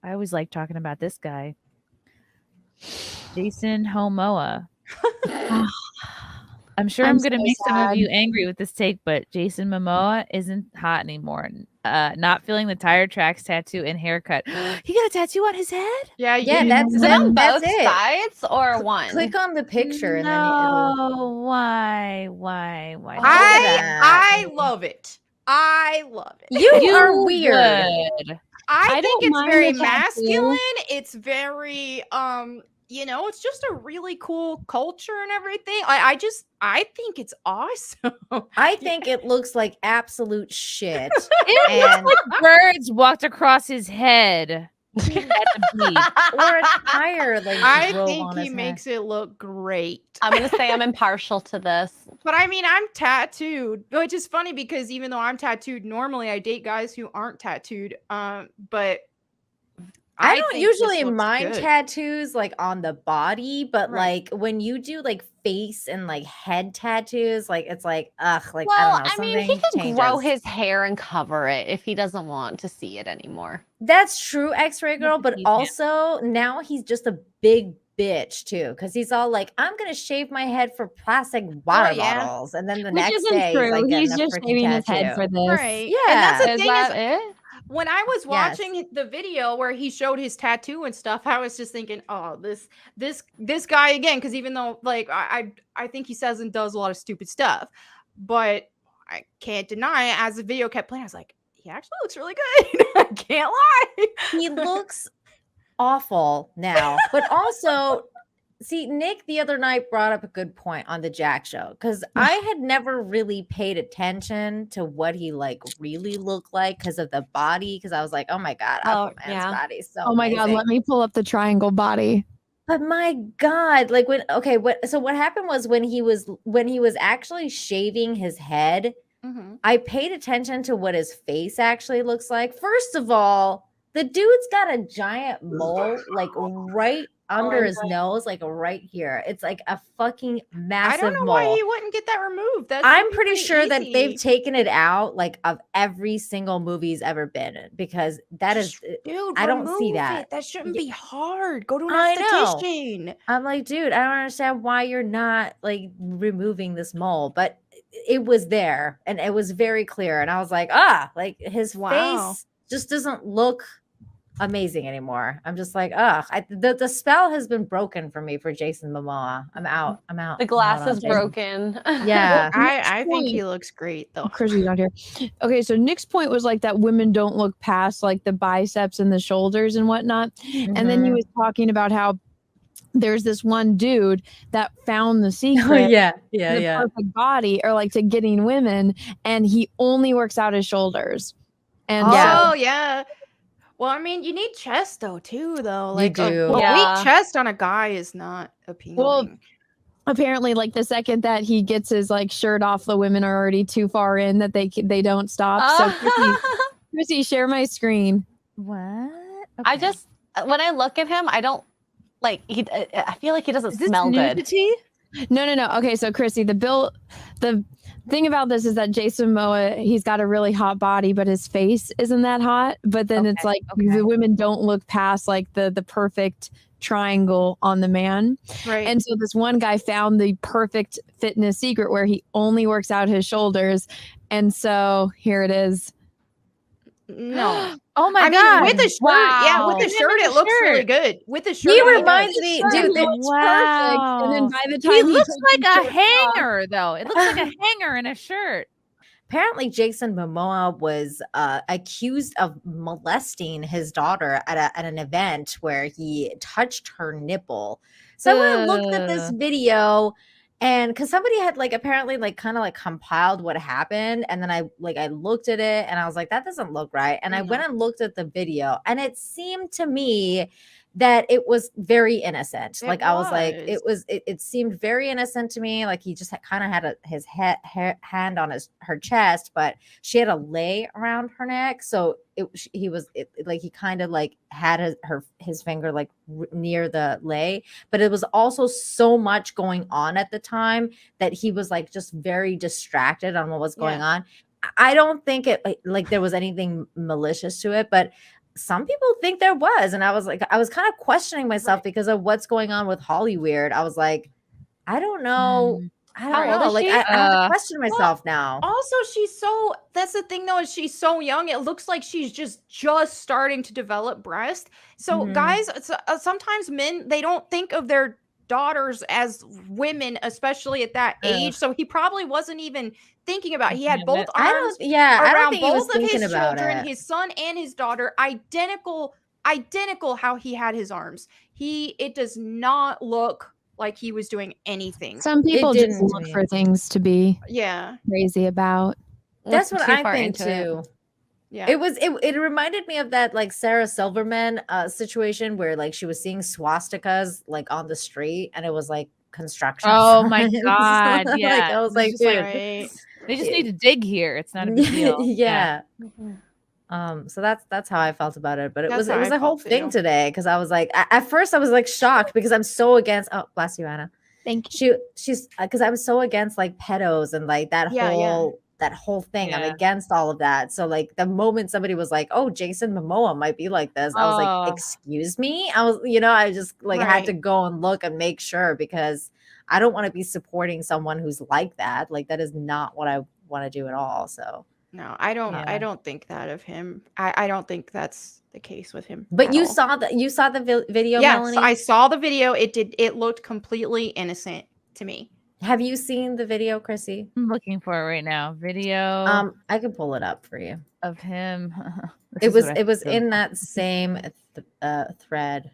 I always like talking about this guy, Jason Momoa. I'm sure I'm I'm gonna so make some of sad. you angry with this take, but Jason Momoa isn't hot anymore. Not feeling the tire tracks tattoo and haircut. He got a tattoo on his head? Yeah, Yeah, you. that's Mhm. Is it on that's both it. sides or one? Click on the picture and then it'll No, why? Why? look at that. I love it. I love it. You are You weird. would. I think don't it's mind very the tattoo. masculine. It's very it's just a really cool culture and everything. I think it's awesome. I think it looks like absolute shit. It looks And like birds walked across his head at the beach. or a tire like I drove think on he his makes head. it look great. I'm gonna say I'm impartial to this. But I mean, I'm tattooed, which is funny because even though I'm tattooed, normally I date guys who aren't tattooed. But I don't think this usually looks mind good. tattoos like on the body, but Right. like when you do like face and like head tattoos, like it's like ugh, like I Well, don't know. I mean, he Something can grow changes. his hair and cover it if he doesn't want to see it anymore. That's true, X-ray girl, but You can't. also now he's just a big bitch too, because he's all like, I'm gonna shave my head for plastic water yeah. bottles, and then the Which next isn't day true. he's like getting He's a just freaking shaving his tattoo. head for this. Right. Yeah. And that's the Is thing that is, it? when I was Yes. watching the video where he showed his tattoo and stuff, I was just thinking, oh, this guy again, because even though like I think he says and does a lot of stupid stuff, but I can't deny it, as the video kept playing, I was like, he actually looks really good. I can't lie. He looks awful now, but also see, Nick the other night brought up a good point on the Jack show, because I had never really paid attention to what he like really looked like because of the body, because I was like, oh my god, Oh, Aquaman's yeah. body is so Oh my god, amazing. let me pull up the triangle body. But my god, like what happened was when he was actually shaving his head, Mhm. I paid attention to what his face actually looks like. First of all, the dude's got a giant mole like right under his nose, like right here. It's like a fucking I massive don't know mole. why he wouldn't get that removed. That I'm should be pretty sure that they've easy. taken it out like of every single movie he's ever been in, because that is Dude, I don't see remove that. it. That shouldn't be hard. Go to an I know. esthetician. I'm like, dude, I don't understand why you're not like removing this mole, but it was there and it was very clear. And I was like, like his Wow. face just doesn't look amazing anymore. I'm just like, the spell has been broken for me for Jason Momoa. I'm out. The I'm out glass on is Jason. broken. Yeah. I think he looks great though. Chrissie's not here. Okay, so Nick's point was like that women don't look past like the biceps and the shoulders and whatnot. And then he Mhm. was talking about how there's this one dude that found the Oh secret yeah. to Yeah. the Yeah. perfect body, or like to getting women, and he only works out his shoulders. And Yeah. Oh yeah. Well, I mean, you need chest though too, though. You Like do. a Yeah. weak chest on a guy is not appealing. apparently like the second that he gets his like shirt off, the women are already too far in that they don't stop. So Chrissy, share my screen. What? I Okay. just when I look at him, I don't like he. I feel like he doesn't Is this smell good. nudity? No. Okay, so Chrissy, the thing about this is that Jason Momoa, he's got a really hot body, but his face isn't that hot. But then it's like the women don't look past like the perfect triangle on the man. Right. And so this one guy found the perfect fitness secret where he only works out his shoulders. And so here it is. no. Oh my I god! mean, with the shirt, yeah, with Wow. the Look at shirt, the it looks really shirt. good. With the shirt, He it really reminds does. me, He dude. looks Wow. perfect. And then by the He time looks takes like his a shirt off- hanger, though. It looks like a hanger in a shirt. Apparently, Jason Mamoa was accused of molesting his daughter at an event where he touched her nipple. So I went and looked at this video, and because somebody had like apparently like kind of like compiled what happened, and then I looked at it and I was like, that doesn't look right. And I went and looked at the video, and it seemed to me that it was very innocent. Like I was like, it seemed very innocent to me. Like he just kind of had his hand on her chest, but she had a lei around her neck, so he kind of like had his finger like near the lei, but it was also so much going on at the time that he was like just very distracted on what was going on. I don't think it like there was anything malicious to it, but some people think there was, and I was kind of questioning myself because of what's going on with Hollyweird. I was like, I don't know. I How don't old know. is Like she? I have to question myself now. Also, that's the thing though, is she's so young. It looks like she's just starting to develop breast. So guys, sometimes men, they don't think of their daughters as women, especially at that age. So he probably wasn't even thinking about it. He had both arms I don't around think he was both of thinking his about children, it. his son and his daughter, identical how he had his arms. It does not look like he was doing anything. Some people just didn't look to me. for things to be Yeah. crazy about. That's Look what too I far think into it. too. Yeah. It reminded me of that like Sarah Silverman situation where like she was seeing swastikas like on the street and it was like construction. Oh my signs. God. Like, Yeah. I was It's like, just like, dude. Right. they just need to dig here. It's not a big deal. Yeah. So that's how I felt about it. But it That's was how I a whole felt, thing too. today because I was like, at first I was like shocked because I'm so against. Oh, bless you, Anna. Thank you. She's because I'm so against like pedos and like that whole thing. I'm Yeah. against all of that. So like the moment somebody was like, "Oh, Jason Mamoa might be like this," I was like, Oh. "Excuse me?" I was, I just like had to Right. go and look and make sure because I don't want to be supporting someone who's like that. Like that is not what I want to do at all. So No, I don't think that of him. I don't think that's the case with him. But at you all. saw the video, Yeah, Melanie? so I saw the video. It looked completely innocent to me. Have you seen the video, Chrissy? I'm looking for it right now. Video I can pull it up for you. of him. It was in that same thread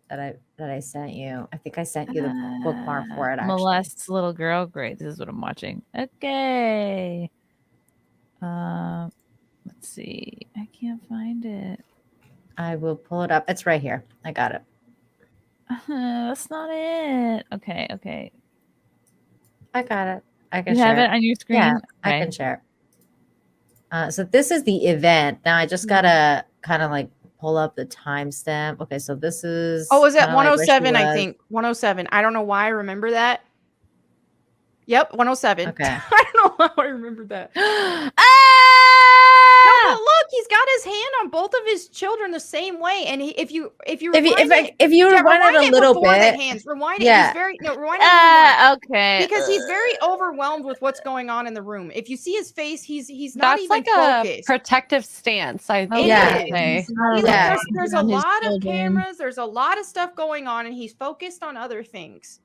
that I sent you. I think I sent you the bookmark for it. Actually, Molests little girl. Great. This is what I'm watching. Okay. Let's see. I can't find it. I will pull it up. It's right here. I got it. That's not it. Okay. I got it. I can You share have it on your screen? Yeah, Okay. I can share it. So this is the event. Now I just gotta kind of like pull up the timestamp. Okay, so this is. Oh, was it kinda like where she 107? I was. think 107. I don't know why I remember that. Yep, 107. Okay. I don't know how I remembered that. No, but look, he's got his hand on both of his children the same way. And if you rewind if you rewind rewind it a little before the bit, hands, rewind it. yeah. He's very rewind it a little more. Okay. Because he's very overwhelmed with what's going on in the room. If you see his face, he's not That's even like a focused. protective stance. I think. Yeah. I'd say. Yeah. There's a lot of cameras. There's a lot of stuff going on, and he's focused on other things.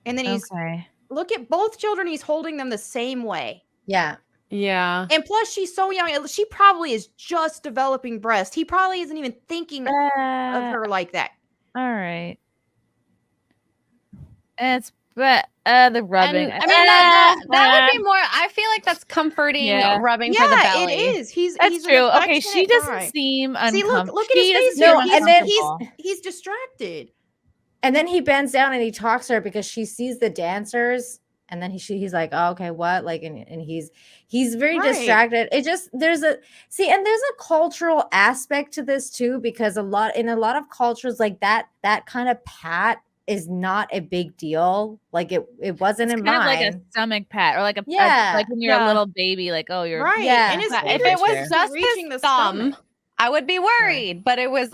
And then look at both children. He's holding them the same way. Yeah. Yeah. And plus, she's so young. She probably is just developing breast. He probably isn't even thinking of her like that. All right. It's the rubbing. And, I mean, that would be more. I feel like that's comforting rubbing for the belly. It is. That's he's true. an Okay, she affectionate doesn't guy. seem See, uncomfortable. look at his face. No, Here. and then He's distracted. And then he bends down and he talks to her because she sees the dancers. And then he's like, oh, okay, what? Like, and he's very distracted. It just, there's a cultural aspect to this too, because in a lot of cultures like that kind of pat is not a big deal. Like it wasn't in mine. Kind of like a stomach pat or like like when you're a little baby, like, oh, you're right. Yeah. And If it was just his thumb, I would be worried. But it was,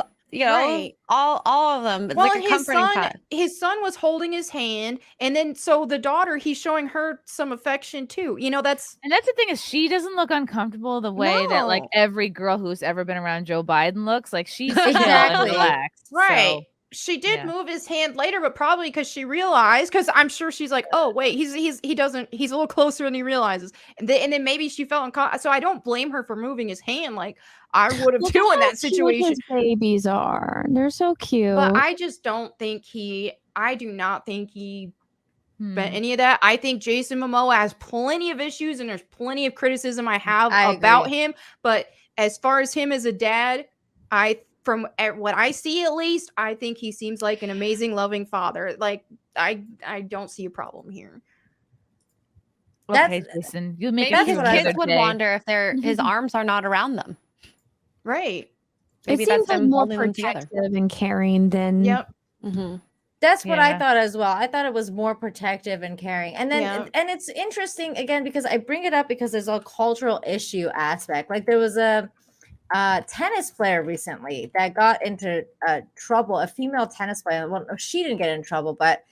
all of them. It's well, like a comforting pat. His son was holding his hand, and then so the daughter, he's showing her some affection too. and that's the thing is she doesn't look uncomfortable the way that like every girl who's ever been around Joe Biden looks. Like she's Exactly. relaxed, right. So. She did move his hand later, but probably because she realized, because I'm sure she's like, oh wait, he's a little closer than he realizes, and then maybe she felt uncomfortable. So I don't blame her for moving his hand like I would have too in that situation. His babies are, they're so cute. But I just don't think I do not think he but any of that. I think Jason Mamoa has plenty of issues, and there's plenty of criticism I have about him. But as far as him as a dad, from what I see, at least, I think he seems like an amazing, loving father. Like, I don't see a problem here. Okay, Jason, you make Maybe it his kids would wonder if his arms are not around them. Right. Maybe it seems like more protective and caring than. Yep. Mm-hmm. That's what I thought as well. I thought it was more protective and caring. And then, and it's interesting again, because I bring it up because there's a cultural issue aspect. Like there was tennis player recently that got into trouble. A female tennis player. Well, she didn't get in trouble, but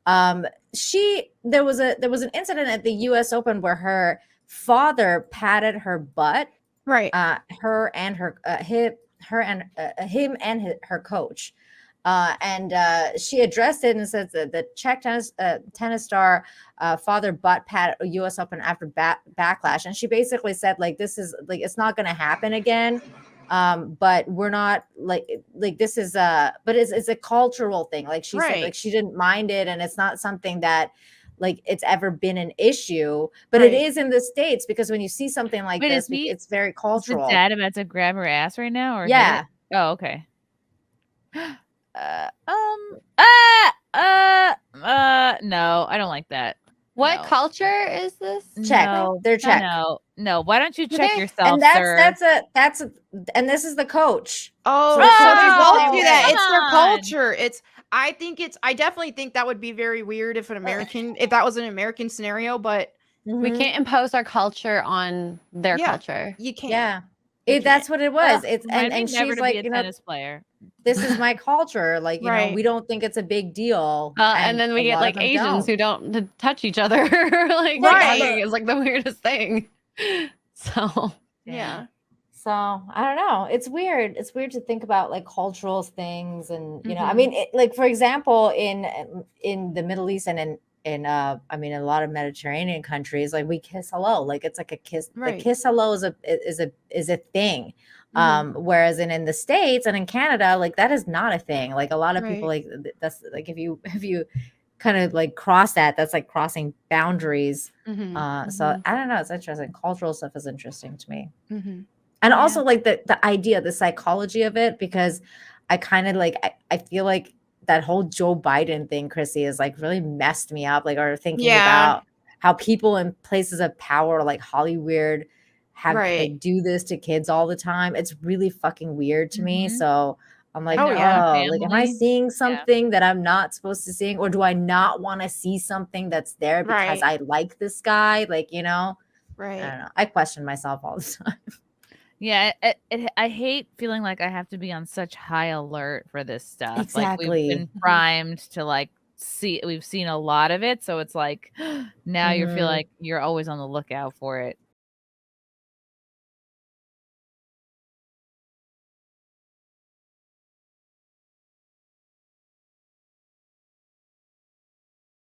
there was an incident at the U.S. Open where her father patted her butt. Right. Her and him and her coach. And she addressed it and said that the Czech tennis star father butt pat a U.S. Open after backlash, and she basically said like this is like it's not going to happen again, but we're not like this is but it's a cultural thing. Like she said like she didn't mind it, and it's not something that like it's ever been an issue, but it is in the States because when you see something like this, it's very cultural. Is the dad about to grab her ass right now, or yeah? Oh, okay. No, I don't like that. What culture is this? Czech. No, they're Czech. No. Why don't you check yourself, and and this is the coach. Oh, so they both do that. It's their culture. I definitely think that would be very weird if if that was an American scenario, but we can't impose our culture on their culture. You can't. Yeah. That's what it was. And she's like, tennis player. This is my culture. Like, you know, we don't think it's a big deal. And then we get like Asians who don't touch each other. Like, it's like the weirdest thing. So, yeah. So I don't know. It's weird. It's weird to think about like cultural things. And, you know, I mean, like, for example, in the Middle East and in a lot of Mediterranean countries, like we kiss hello, like it's like a kiss. The kiss hello is a thing. Whereas in the States and in Canada, like that is not a thing. Like a lot of people like that's like if you kind of like cross that's like crossing boundaries. So I don't know. It's interesting. Cultural stuff is interesting to me. And also like the idea, the psychology of it, because I kind of like I feel like that whole Joe Biden thing, Chrissy, is like really messed me up. Like, or thinking about how people in places of power, like Hollywood, like do this to kids all the time. It's really fucking weird to me. So I'm like, like, am I seeing something that I'm not supposed to see, or do I not want to see something that's there because I like this guy? Like, you know, I don't know. I question myself all the time. Yeah, I hate feeling like I have to be on such high alert for this stuff. Exactly. Like we've been primed to like we've seen a lot of it, so it's like now you feel like you're always on the lookout for it.